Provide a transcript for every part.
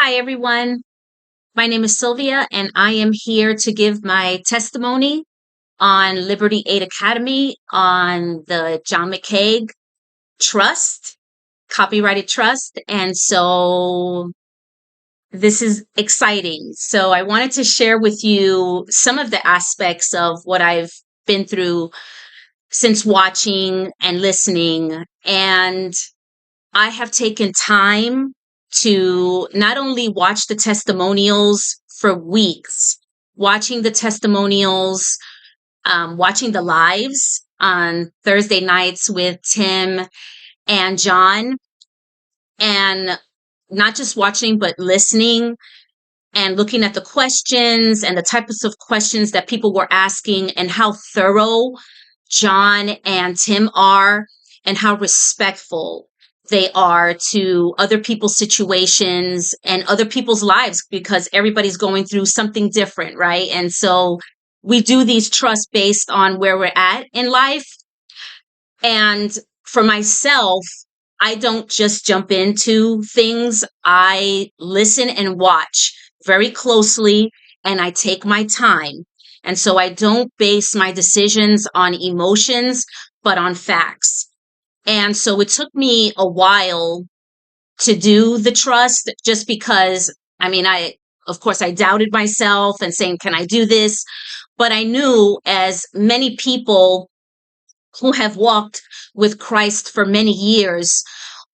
Hi, everyone. My name is Sylvia, and I am here to give my testimony on Liberty Aid Academy on the John McCaig Trust, copyrighted trust. And so this is exciting. So I wanted to share with you some of the aspects of what I've been through since watching and listening. And I have taken time to not only watch the testimonials for weeks, watching the testimonials, watching the lives on Thursday nights with Tim and John, and not just watching, but listening and looking at the questions and the types of questions that people were asking and how thorough John and Tim are and how respectful they are to other people's situations and other people's lives because everybody's going through something different, right? And so we do these trusts based on where we're at in life. And for myself, I don't just jump into things. I listen and watch very closely and I take my time. And so I don't base my decisions on emotions, but on facts. And so it took me a while to do the trust just because, of course, I doubted myself and saying, can I do this? But I knew, as many people who have walked with Christ for many years,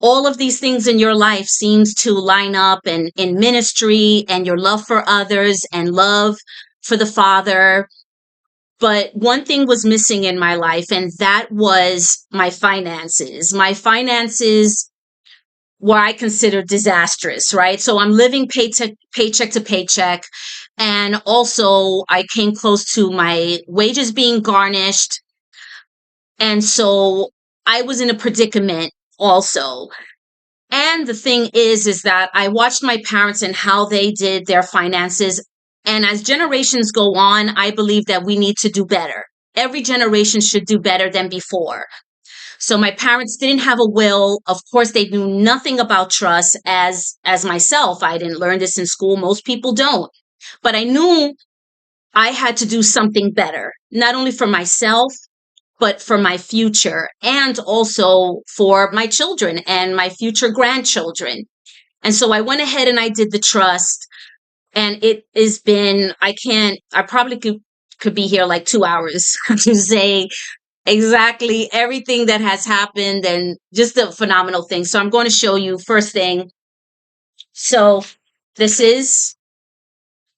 all of these things in your life seems to line up, and in ministry and your love for others and love for the Father. But one thing was missing in my life, and that was my finances. My finances were, I consider, disastrous, right? So I'm living paycheck to paycheck. And also I came close to my wages being garnished. And so I was in a predicament also. And the thing is that I watched my parents and how they did their finances. And as generations go on, I believe that we need to do better. Every generation should do better than before. So my parents didn't have a will. Of course, they knew nothing about trust as myself. I didn't learn this in school. Most people don't. But I knew I had to do something better, not only for myself, but for my future and also for my children and my future grandchildren. And so I went ahead and I did the trust. And it has been, I probably could be here like 2 hours to say exactly everything that has happened and just a phenomenal thing. So I'm going to show you first thing. So this is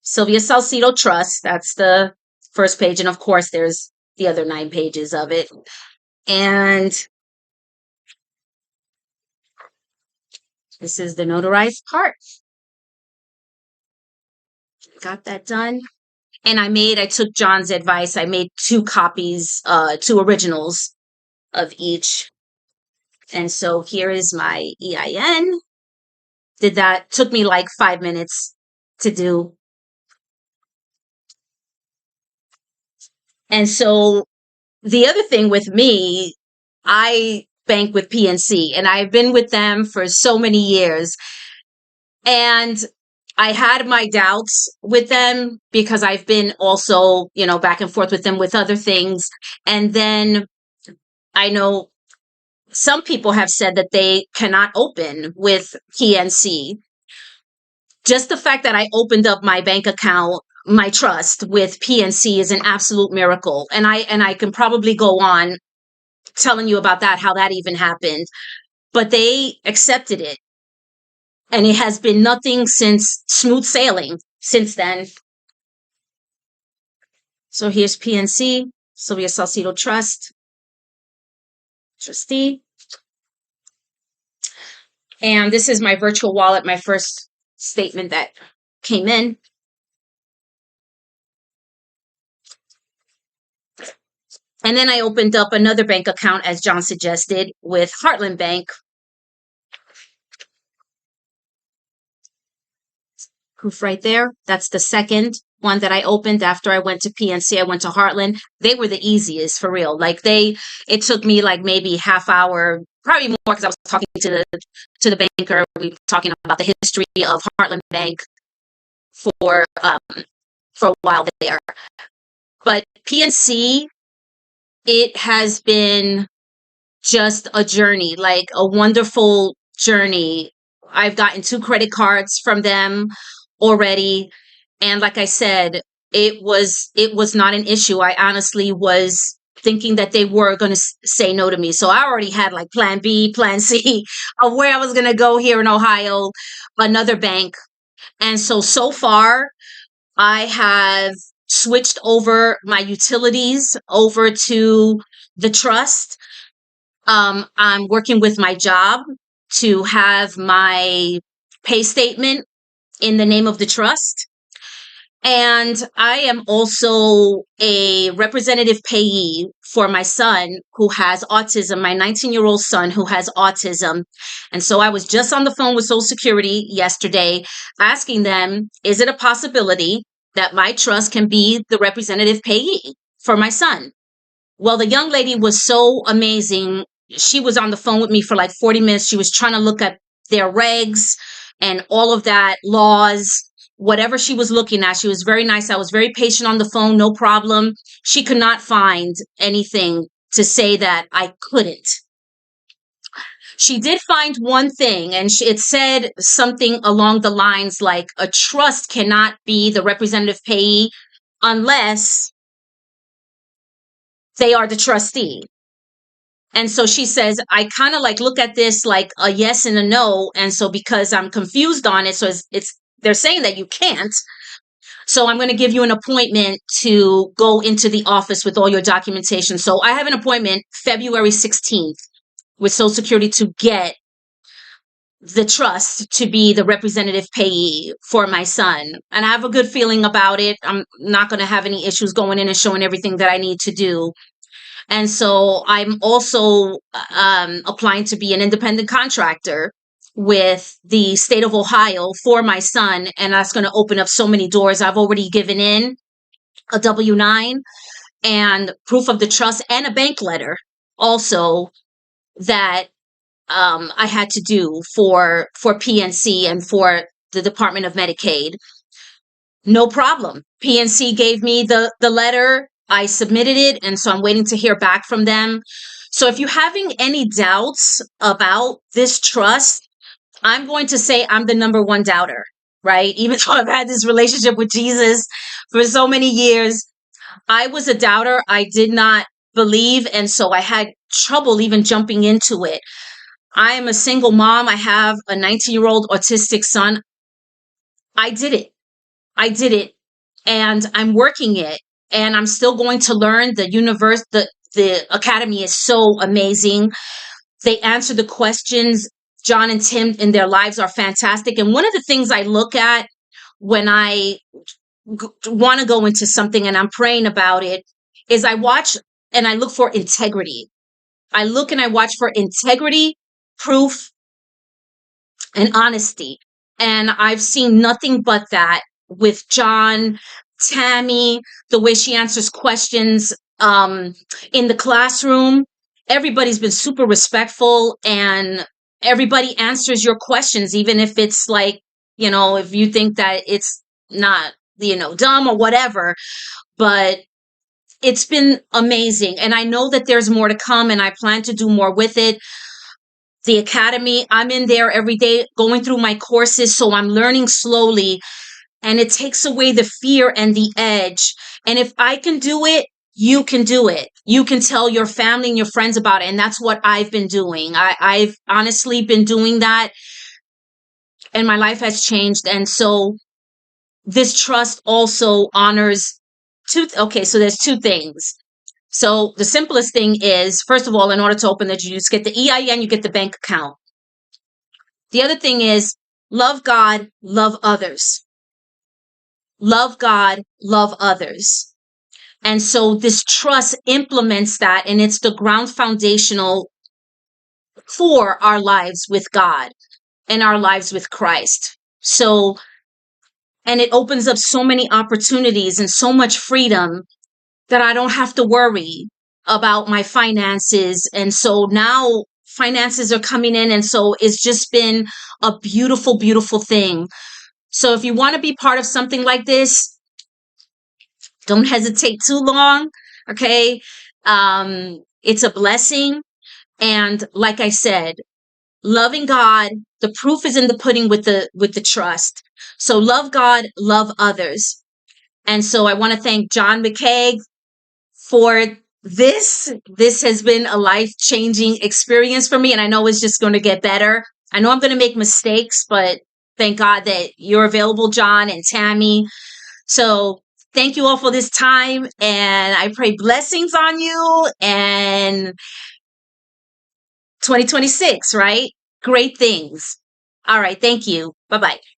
Sylvia Salcedo Trust. That's the first page. And of course, there's the other 9 pages of it. And this is the notarized part. Got that done. And I took John's advice. I made 2 copies, 2 originals of each. And so here is my EIN. Took me like 5 minutes to do. And so the other thing with me, I bank with PNC and I've been with them for so many years. And I had my doubts with them because I've been also, back and forth with them with other things. And then I know some people have said that they cannot open with PNC. Just the fact that I opened up my bank account, my trust with PNC, is an absolute miracle. And I can probably go on telling you about that, how that even happened. But they accepted it. And it has been nothing since smooth sailing since then. So here's PNC, Sylvia Salcedo Trust, trustee. And this is my virtual wallet, my first statement that came in. And then I opened up another bank account, as John suggested, with Heartland Bank. Proof right there. That's the second one that I opened after I went to PNC. I went to Heartland. They were the easiest, for real. It took me like maybe half hour, probably more because I was talking to the banker. We were talking about the history of Heartland Bank for a while there. But PNC, it has been just a journey, like a wonderful journey. I've gotten 2 credit cards from them already. And like I said, it was not an issue. I honestly was thinking that they were going to say no to me. So I already had like plan B, plan C of where I was going to go here in Ohio, another bank. And so far I have switched over my utilities over to the trust. I'm working with my job to have my pay statement in the name of the trust. And I am also a representative payee for my son who has autism, my 19-year-old son who has autism. And so I was just on the phone with Social Security yesterday asking them, is it a possibility that my trust can be the representative payee for my son? Well, the young lady was so amazing. She was on the phone with me for like 40 minutes. She was trying to look at their regs and all of that, laws, whatever she was looking at. She was very nice. I was very patient on the phone, no problem. She could not find anything to say that I couldn't. She did find one thing, and it said something along the lines like a trust cannot be the representative payee unless they are the trustee. And so she says, I kind of like look at this like a yes and a no. And so because I'm confused on it, so they're saying that you can't. So I'm going to give you an appointment to go into the office with all your documentation. So I have an appointment February 16th with Social Security to get the trust to be the representative payee for my son. And I have a good feeling about it. I'm not going to have any issues going in and showing everything that I need to do. And so I'm also applying to be an independent contractor with the state of Ohio for my son. And that's going to open up so many doors. I've already given in a W-9 and proof of the trust and a bank letter also that I had to do for PNC and for the Department of Medicaid. No problem. PNC gave me the letter. I submitted it, and so I'm waiting to hear back from them. So if you're having any doubts about this trust, I'm going to say I'm the number one doubter, right? Even though I've had this relationship with Jesus for so many years, I was a doubter. I did not believe, and so I had trouble even jumping into it. I am a single mom. I have a 19-year-old autistic son. I did it. And I'm working it. And I'm still going to learn. The academy is so amazing. They answer the questions. John and Tim in their lives are fantastic. And one of the things I look at when I want to go into something and I'm praying about it is I watch and I look for integrity. I look and I watch for integrity, proof, and honesty. And I've seen nothing but that with John, Tammy, the way she answers questions in the classroom. Everybody's been super respectful and everybody answers your questions, even if it's like, if you think that it's not, dumb or whatever. But it's been amazing. And I know that there's more to come and I plan to do more with it. The academy, I'm in there every day going through my courses. So I'm learning slowly and it takes away the fear and the edge. And if I can do it, you can do it. You can tell your family and your friends about it. And that's what I've been doing. I've honestly been doing that and my life has changed. And so this trust also honors so there's 2 things. So the simplest thing is, first of all, in order to open that, you just get the EIN, you get the bank account. The other thing is love God, love others. Love God, love others. And so this trust implements that, and it's the ground foundational for our lives with God and our lives with Christ. So, and it opens up so many opportunities and so much freedom that I don't have to worry about my finances. And so now finances are coming in. And so it's just been a beautiful, beautiful thing. So if you want to be part of something like this, don't hesitate too long. Okay. It's a blessing. And like I said, loving God, the proof is in the pudding with the trust. So love God, love others. And so I want to thank John McCaig for this. This has been a life-changing experience for me, and I know it's just going to get better. I know I'm going to make mistakes, but thank God that you're available, John and Tammy. So thank you all for this time, and I pray blessings on you and 2026, right? Great things. All right, thank you. Bye-bye.